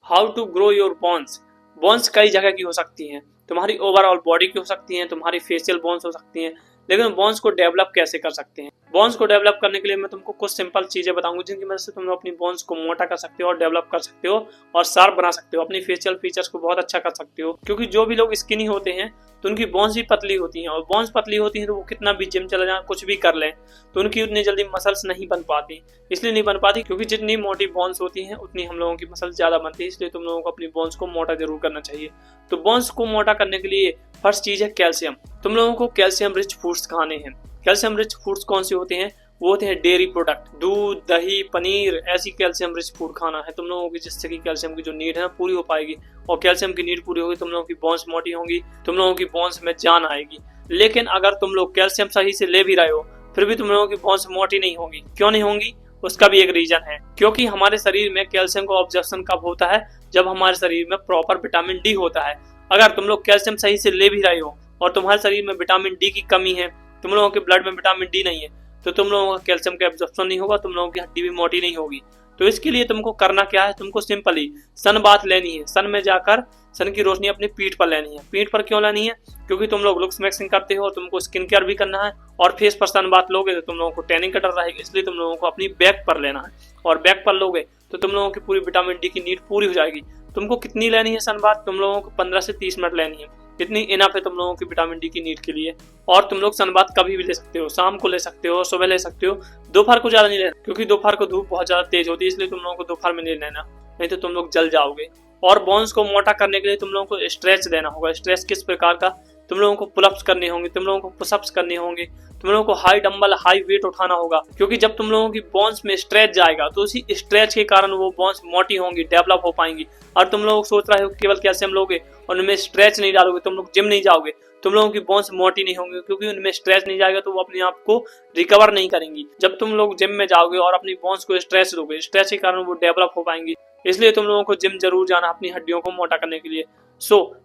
How to grow your bones. Bones कई जगह की हो सकती हैं, तुम्हारी ओवरऑल बॉडी की हो सकती हैं, तुम्हारी फेशियल बोन्स हो सकती हैं, लेकिन बोन्स को डेवलप कैसे कर सकते हैं। बोन्स को डेवलप करने के लिए मैं तुमको कुछ सिंपल चीजें बताऊंगा जिनकी मदद से तुम लोग अपनी बोन्स को मोटा कर सकते हो और डेवलप कर सकते हो और शार्प बना सकते हो, अपनी फेशियल फीचर्स को बहुत अच्छा कर सकते हो। क्योंकि जो भी लोग स्किनी होते हैं तो उनकी बोन्स भी पतली होती हैं, और बोन्स पतली होती हैं तो वो कितना भी जिम चला जाए, कुछ भी कर लें, तो उनकी उतनी जल्दी मसल्स नहीं बन पाती। इसलिए नहीं बन पाती क्योंकि जितनी मोटी बोन्स होती हैं उतनी हम लोगों की मसल्स ज्यादा बनती है। इसलिए तुम लोगों को अपनी बोन्स को मोटा जरूर करना चाहिए। तो बोन्स को मोटा करने के लिए फर्स्ट चीज है कैल्शियम। तुम लोगों को कैल्शियम रिच फूड्स खाने हैं। कैल्शियम रिच फूड्स कौन से होते हैं? वो होते हैं डेयरी प्रोडक्ट, दूध, दही, पनीर, ऐसी कैल्शियम रिच फूड खाना है तुम लोगों की, जिससे कि कैल्शियम की जो नीड है ना पूरी हो पाएगी। और कैल्शियम की नीड पूरी होगी, तुम लोगों की बोन्स मोटी होंगी, तुम लोगों की बोन्स में जान आएगी। लेकिन अगर तुम लोग कैल्शियम सही से ले भी रहे हो फिर भी तुम लोगों की बोन्स मोटी नहीं होंगी। क्यों नहीं होंगी? उसका भी एक रीजन है, क्योंकि हमारे शरीर में कैल्शियम का ऑब्जर्प्शन कब होता है? जब हमारे शरीर में प्रॉपर विटामिन डी होता है। अगर तुम लोग कैल्शियम सही से ले भी रहे हो और तुम्हारे शरीर में विटामिन डी की कमी है, तुम लोगों के ब्लड में विटामिन डी नहीं है, तो तुम लोगों का कैल्शियम का एब्जॉर्प्शन नहीं होगा, तुम लोगों की हड्डी भी मोटी नहीं होगी। तो इसके लिए तुमको करना क्या है? तुमको सिंपली सन बाथ लेनी है। सन में जाकर सन की रोशनी अपनी पीठ पर लेनी है। पीठ पर क्यों लेनी है? क्योंकि तुम लोग लुक्स मैक्सिंग करते हो, तुमको स्किन केयर भी करना है, और फेस पर सन बाथ लोगे तो तुम लोगों को टैनिंग का डर रहेगा। इसलिए तुम लोगों को अपनी बैक पर लेना है, और बैक पर लोगे तो तुम लोगों की पूरी विटामिन डी की नीड पूरी हो जाएगी। तुमको कितनी लेनी है सन बाथ? तुम लोगों को 15 से 30 मिनट लेनी है, इतनी इनफ है तुम लोगों की विटामिन डी की नीड के लिए। और तुम लोग सन बाथ कभी भी ले सकते हो, शाम को ले सकते हो, सुबह ले सकते हो, दोपहर को ज्यादा नहीं लेना, क्योंकि दोपहर को धूप बहुत ज्यादा तेज होती है, इसलिए तुम लोगों को दोपहर में नहीं लेना, नहीं तो तुम लोग जल जाओगे। और बोन्स को मोटा करने के लिए तुम लोगों को स्ट्रेच देना होगा। स्ट्रेच किस प्रकार का? तुम लोगों को पुलअप्स करने होंगे, तुम लोगों को पुशअप्स करने होंगे, तुम लोगों को हाई डंबल हाई वेट उठाना होगा। क्योंकि जब तुम लोगों की बोन्स में स्ट्रेच जाएगा तो उसी स्ट्रेच के कारण वो बोन्स मोटी होंगी, डेवलप हो पाएंगी। और तुम लोग सोच रहे हो केवल कैल्शियम लोगे और उनमें स्ट्रेच नहीं डालोगे, तुम लोग जिम नहीं जाओगे, तुम लोगों की बोन्स मोटी नहीं होंगी, क्योंकि उनमें स्ट्रेच नहीं जाएगा तो वो अपने आप को रिकवर नहीं करेंगी। जब तुम लोग जिम में जाओगे और अपनी बोन्स को स्ट्रेच दोगे, स्ट्रेच के कारण वो डेवलप हो पाएंगी। इसलिए तुम लोगों को जिम जरूर जाना अपनी हड्डियों को मोटा करने के लिए।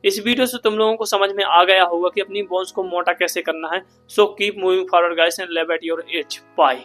इस वीडियो से तुम लोगों को समझ में आ गया होगा कि अपनी बोन्स को मोटा कैसे करना है। Keep moving forward guys and live at your age. Bye.